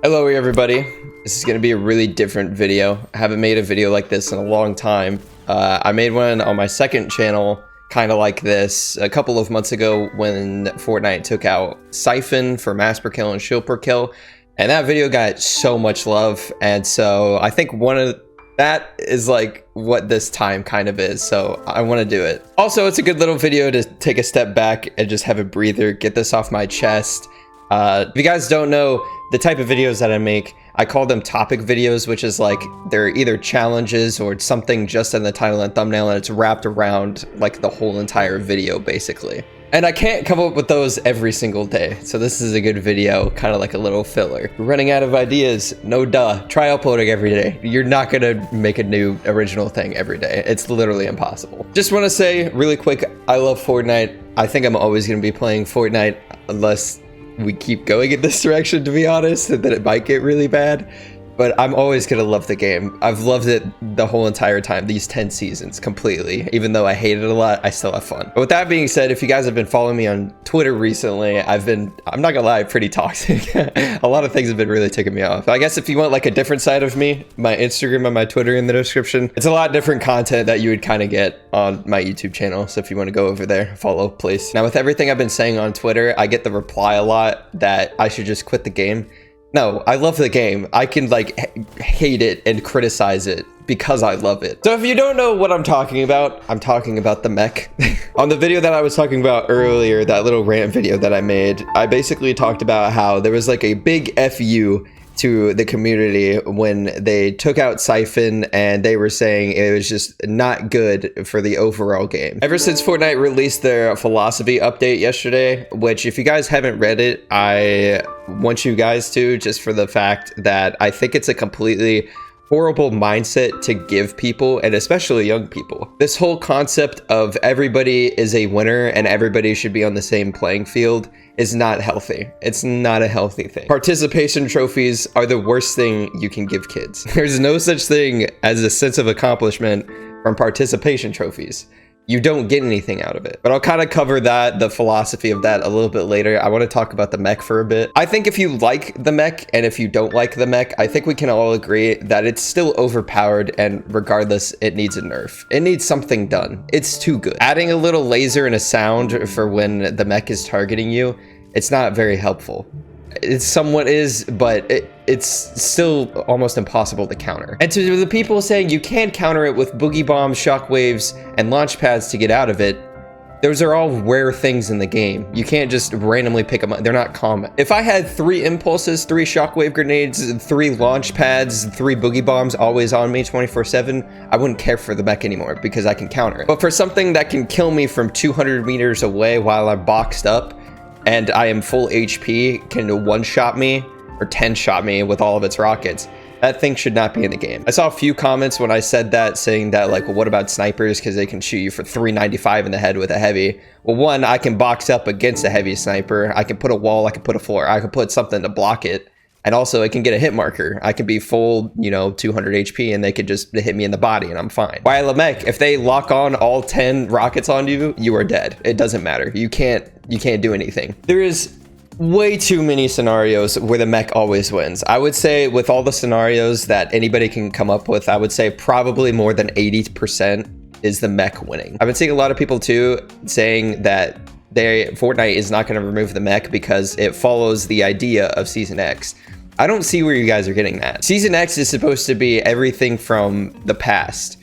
Hello everybody, this is going to be a really different video. I haven't made a video like this in a long time. I made one on my second channel, kind of like this, a couple of months ago when Fortnite took out Siphon for mass per kill and shield per kill. And that video got so much love, and so I think one of that is like what this time kind of is, so I want to do it. Also, it's a good little video to take a step back and just have a breather, get this off my chest. If you guys don't know the type of videos that I make, I call them topic videos, which is like they're either challenges or it's something just in the title and thumbnail and it's wrapped around like the whole entire video basically. And I can't come up with those every single day, so this is a good video, kind of like a little filler. We're running out of ideas, no duh. Try uploading every day. You're not gonna make a new original thing every day. It's literally impossible. Just want to say really quick, I love Fortnite. I think I'm always gonna be playing Fortnite unless we keep going in this direction, to be honest, and then it might get really bad. But I'm always gonna love the game. I've loved it the whole entire time, these 10 seasons completely. Even though I hate it a lot, I still have fun. But with that being said, if you guys have been following me on Twitter recently, I'm not gonna lie, pretty toxic. A lot of things have been really ticking me off. I guess if you want like a different side of me, my Instagram and my Twitter in the description. It's a lot different content that you would kind of get on my YouTube channel. So if you want to go over there, follow, please. Now with everything I've been saying on Twitter, I get the reply a lot that I should just quit the game. No, I love the game. I can like hate it and criticize it because I love it. So if you don't know what I'm talking about the mech. On the video that I was talking about earlier, that little rant video that I made, I basically talked about how there was like a big FU to the community when they took out Siphon and they were saying it was just not good for the overall game. Ever since Fortnite released their philosophy update yesterday, which if you guys haven't read it, I want you guys to, just for the fact that I think it's a completely horrible mindset to give people, and especially young people. This whole concept of everybody is a winner and everybody should be on the same playing field is not healthy. It's not a healthy thing. Participation trophies are the worst thing you can give kids. There's no such thing as a sense of accomplishment from participation trophies. You don't get anything out of it. But I'll kind of cover that, the philosophy of that a little bit later. I want to talk about the mech for a bit. I think if you like the mech and if you don't like the mech, I think we can all agree that it's still overpowered, and regardless, it needs a nerf. It needs something done. It's too good. Adding a little laser and a sound for when the mech is targeting you, it's not very helpful. It somewhat is, but it's still almost impossible to counter. And to the people saying you can't counter it with boogie bombs, shockwaves, and launch pads to get out of it, those are all rare things in the game. You can't just randomly pick them up. They're not common. If I had 3 impulses, 3 shockwave grenades, 3 launch pads, 3 boogie bombs always on me 24/7, I wouldn't care for the mech anymore because I can counter it. But for something that can kill me from 200 meters away while I'm boxed up, and I am full HP, can one-shot me or 10-shot me with all of its rockets, that thing should not be in the game. I saw a few comments when I said that saying that like, well, what about snipers, because they can shoot you for 395 in the head with a heavy. Well, one, I can box up against a heavy sniper. I can put a wall, I can put a floor, I can put something to block it. And also it can get a hit marker. I can be full, 200 HP and they could just hit me in the body and I'm fine. While a mech, if they lock on all 10 rockets on you, you are dead. It doesn't matter. You can't do anything. There is way too many scenarios where the mech always wins. I would say with all the scenarios that anybody can come up with, I would say probably more than 80% is the mech winning. I've been seeing a lot of people too saying that Fortnite is not going to remove the mech because it follows the idea of Season X. I don't see where you guys are getting that. Season X is supposed to be everything from the past.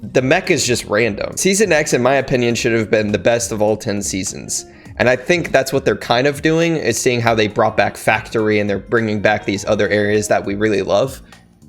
The mech is just random. Season X, in my opinion, should have been the best of all 10 seasons. And I think that's what they're kind of doing, is seeing how they brought back Factory and they're bringing back these other areas that we really love.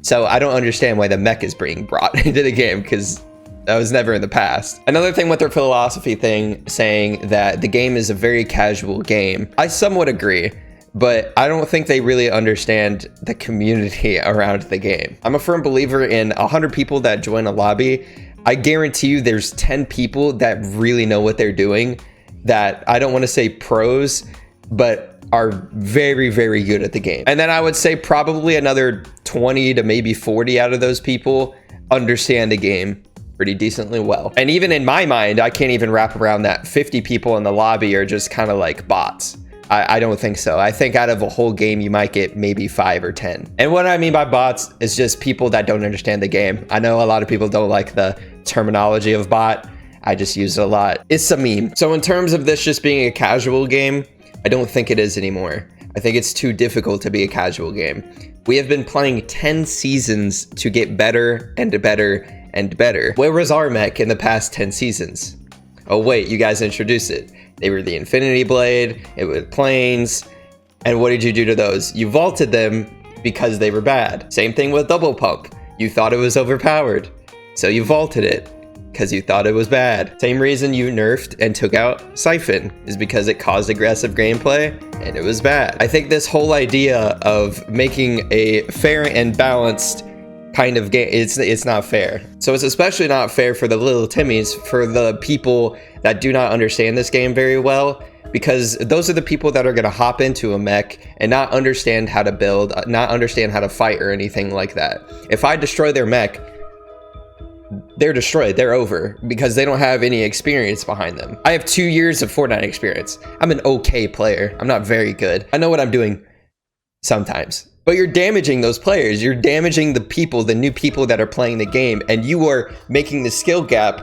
So I don't understand why the mech is being brought into the game, because that was never in the past. Another thing with their philosophy thing, saying that the game is a very casual game, I somewhat agree. But I don't think they really understand the community around the game. I'm a firm believer in 100 people that join a lobby. I guarantee you there's 10 people that really know what they're doing, that I don't want to say pros, but are very, very good at the game. And then I would say probably another 20 to maybe 40 out of those people understand the game pretty decently well. And even in my mind, I can't even wrap around that 50 people in the lobby are just kind of like bots. I don't think so. I think out of a whole game, you might get maybe 5 or 10. And what I mean by bots is just people that don't understand the game. I know a lot of people don't like the terminology of bot. I just use it a lot. It's a meme. So in terms of this just being a casual game, I don't think it is anymore. I think it's too difficult to be a casual game. We have been playing 10 seasons to get better and better and better. Where was our mech in the past 10 seasons? Oh wait, you guys introduced it. They were the Infinity Blade, it was planes, and what did you do to those? You vaulted them because they were bad. Same thing with Double Pump. You thought it was overpowered, so you vaulted it because you thought it was bad. Same reason you nerfed and took out Siphon is because it caused aggressive gameplay and it was bad. I think this whole idea of making a fair and balanced kind of game, it's not fair. So it's especially not fair for the little Timmies, for the people that do not understand this game very well, because those are the people that are going to hop into a mech and not understand how to build, not understand how to fight or anything like that. If I destroy their mech, they're destroyed, they're over, because they don't have any experience behind them. I have 2 years of Fortnite experience. I'm an okay player. I'm not very good. I know what I'm doing sometimes. But you're damaging those players. You're damaging the people, the new people that are playing the game, and you are making the skill gap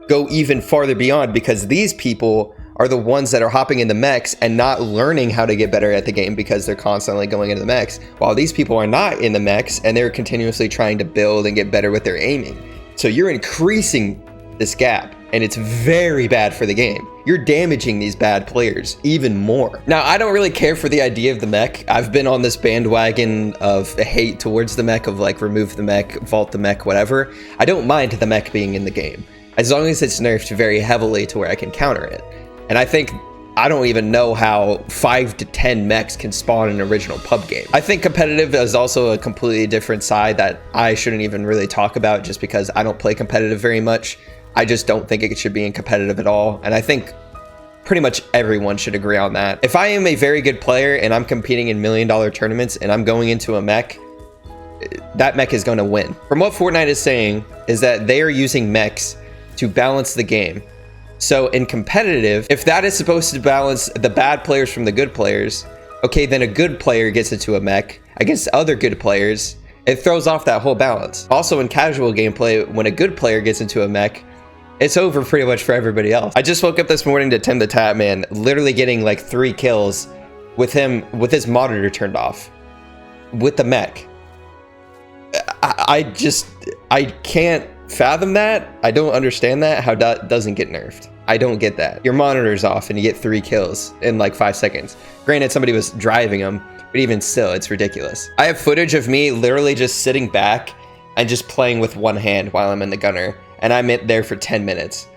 go even farther beyond, because these people are the ones that are hopping into mechs and not learning how to get better at the game because they're constantly going into the mechs, while these people are not in the mechs and they're continuously trying to build and get better with their aiming. So you're increasing this gap, and it's very bad for the game. You're damaging these bad players even more. Now, I don't really care for the idea of the mech. I've been on this bandwagon of hate towards the mech, of like remove the mech, vault the mech, whatever. I don't mind the mech being in the game, as long as it's nerfed very heavily to where I can counter it. And I don't even know how 5 to 10 mechs can spawn in an original pub game. I think competitive is also a completely different side that I shouldn't even really talk about, just because I don't play competitive very much. I just don't think it should be in competitive at all. And I think pretty much everyone should agree on that. If I am a very good player and I'm competing in $1 million tournaments and I'm going into a mech, that mech is going to win. From what Fortnite is saying is that they are using mechs to balance the game. So in competitive, if that is supposed to balance the bad players from the good players, okay, then a good player gets into a mech against other good players, it throws off that whole balance. Also in casual gameplay, when a good player gets into a mech, it's over pretty much for everybody else. I just woke up this morning to Tim the Tap Man, literally getting like 3 kills with him, with his monitor turned off, with the mech. I can't fathom that. I don't understand that, how that doesn't get nerfed. I don't get that. Your monitor's off and you get 3 kills in like 5 seconds. Granted, somebody was driving them, but even still, it's ridiculous. I have footage of me literally just sitting back and just playing with one hand while I'm in the gunner, and I'm in there for 10 minutes,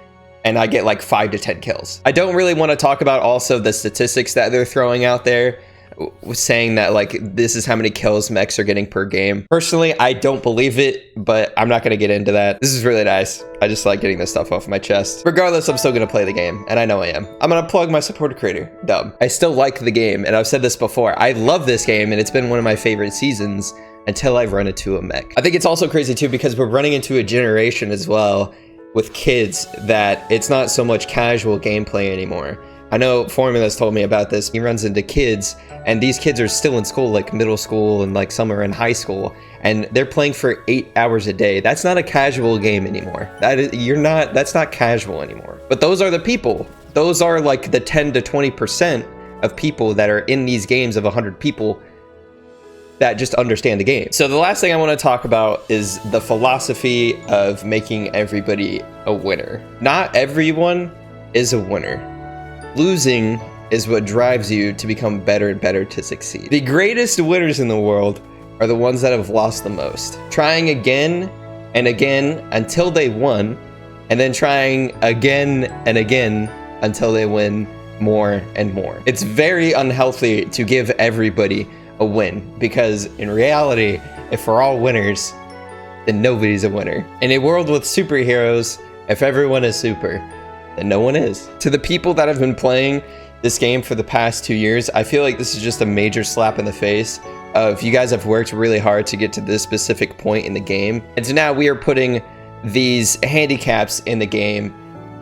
and I get like 5 to 10 kills. I don't really want to talk about also the statistics that they're throwing out there, saying that like this is how many kills mechs are getting per game. Personally, I don't believe it, but I'm not going to get into that. This is really nice. I just like getting this stuff off my chest. Regardless, I'm still going to play the game, and I know I am. I'm going to plug my supporter creator, Dumb. I still like the game, and I've said this before. I love this game, and it's been one of my favorite seasons until I've run into a mech. I think it's also crazy too, because we're running into a generation as well with kids that it's not so much casual gameplay anymore. I know Formula's told me about this. He runs into kids, and these kids are still in school, like middle school, and like some are in high school, and they're playing for 8 hours a day. That's not a casual game anymore. That's not casual anymore. But those are the people. Those are like the 10 to 20% of people that are in these games of 100 people that just understand the game. So the last thing I want to talk about is the philosophy of making everybody a winner. Not everyone is a winner. Losing is what drives you to become better and better to succeed. The greatest winners in the world are the ones that have lost the most. Trying again and again until they won, and then trying again and again until they win more and more. It's very unhealthy to give everybody a win, because in reality, if we're all winners, then nobody's a winner. In a world with superheroes, if everyone is super, then no one is. To the people that have been playing this game for the past 2 years, I feel like this is just a major slap in the face of you guys have worked really hard to get to this specific point in the game. And so now we are putting these handicaps in the game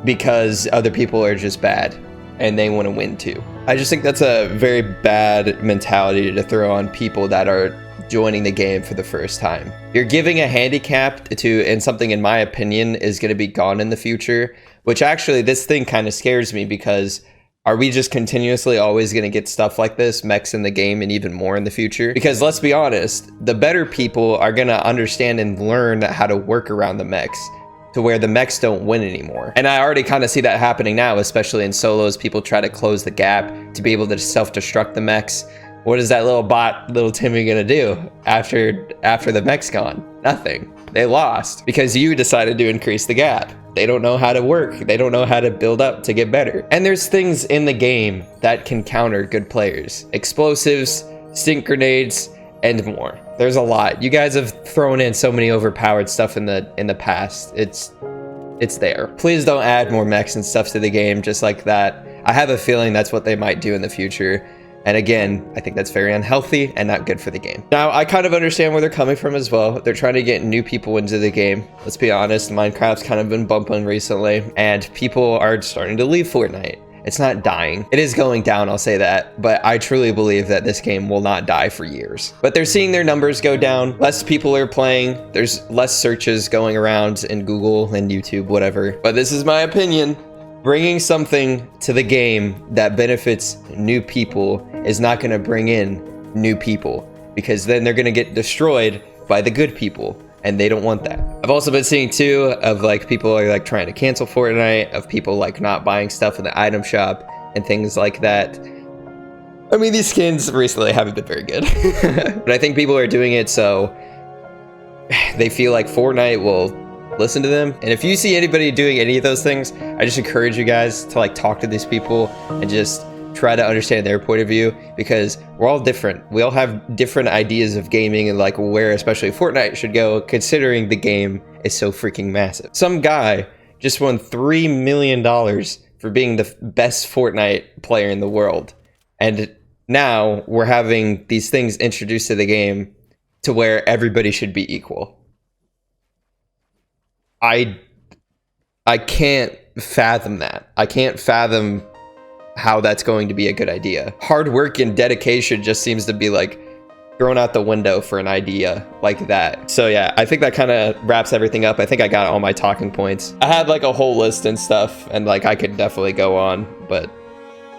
because other people are just bad. and they want to win too. I just think that's a very bad mentality to throw on people that are joining the game for the first time. You're giving a handicap to, and something in my opinion is going to be gone in the future, which actually this thing kind of scares me, because are we just continuously always going to get stuff like this, mechs in the game, and even more in the future? Because let's be honest, the better people are going to understand and learn how to work around the mechs to where the mechs don't win anymore. And I already kind of see that happening now, especially in solos. People try to close the gap to be able to self-destruct the mechs. What is that little bot, little Timmy, gonna do after the mech's gone? Nothing. They lost because you decided to increase the gap. They don't know how to work. They don't know how to build up to get better. And there's things in the game that can counter good players. Explosives, stink grenades, and more. There's a lot. You guys have thrown in so many overpowered stuff in the past. It's there. Please don't add more mechs and stuff to the game just like that. I have a feeling that's what they might do in the future. And again, I think that's very unhealthy and not good for the game. Now, I kind of understand where they're coming from as well. They're trying to get new people into the game. Let's be honest, Minecraft's kind of been bumping recently, and people are starting to leave Fortnite. It's not dying. It is going down, I'll say that, but I truly believe that this game will not die for years. But they're seeing their numbers go down. Less people are playing. There's less searches going around in Google and YouTube, whatever. But this is my opinion. Bringing something to the game that benefits new people is not going to bring in new people, because then they're going to get destroyed by the good people, and they don't want that. I've also been seeing too of like people are like trying to cancel Fortnite, of people like not buying stuff in the item shop and things like that. I mean, these skins recently haven't been very good, but I think people are doing it so they feel like Fortnite will listen to them. And if you see anybody doing any of those things, I just encourage you guys to like talk to these people and just try to understand their point of view, because we're all different. We all have different ideas of gaming and like where especially Fortnite should go, considering the game is so freaking massive. Some guy just won $3 million for being the best Fortnite player in the world. And now we're having these things introduced to the game to where everybody should be equal. I can't fathom that. I can't fathom how that's going to be a good idea. Hard work and dedication just seems to be like thrown out the window for an idea like that. So yeah, I think that kind of wraps everything up. I think I got all my talking points. I had like a whole list and stuff, and like I could definitely go on, but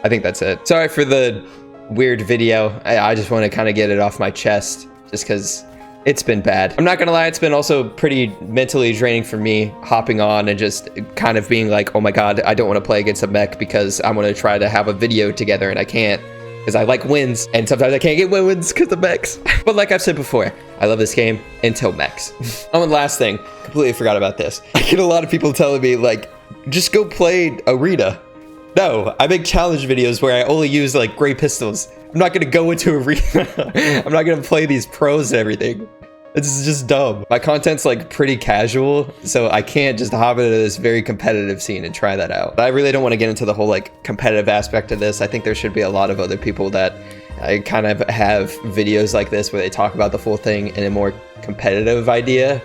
I think that's it. Sorry for the weird video. I just want to kind of get it off my chest just because it's been bad. I'm not gonna lie, it's been also pretty mentally draining for me, hopping on and just kind of being like, oh my god, I don't want to play against a mech because I'm gonna try to have a video together and I can't, because I like wins, and sometimes I can't get wins because of mechs. But like I've said before, I love this game until mechs. Oh, and last thing, completely forgot about this. I get a lot of people telling me like, just go play Arena. No, I make challenge videos where I only use like gray pistols. I'm not gonna go into Arena. I'm not gonna play these pros and everything. It's just dumb. My content's like pretty casual, so I can't just hop into this very competitive scene and try that out. But I really don't want to get into the whole like competitive aspect of this. I think there should be a lot of other people that kind of have videos like this where they talk about the full thing in a more competitive idea.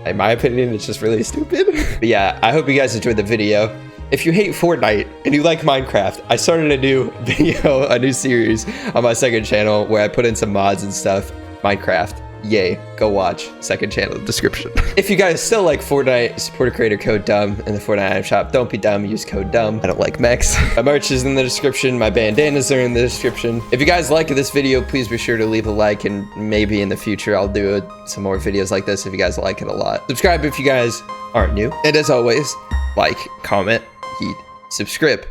In my opinion, it's just really stupid. But yeah, I hope you guys enjoyed the video. If you hate Fortnite and you like Minecraft, I started a new video, a new series on my second channel where I put in some mods and stuff. Minecraft. Yay, go watch. Second channel description. If you guys still like Fortnite, support a creator code DUMB in the Fortnite item shop. Don't be dumb, use code DUMB. I don't like mechs. My merch is in the description. My bandanas are in the description. If you guys like this video, please be sure to leave a like, and maybe in the future I'll do some more videos like this if you guys like it a lot. Subscribe if you guys aren't new. And as always, like, comment, heed, subscribe.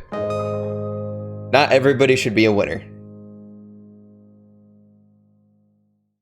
Not everybody should be a winner.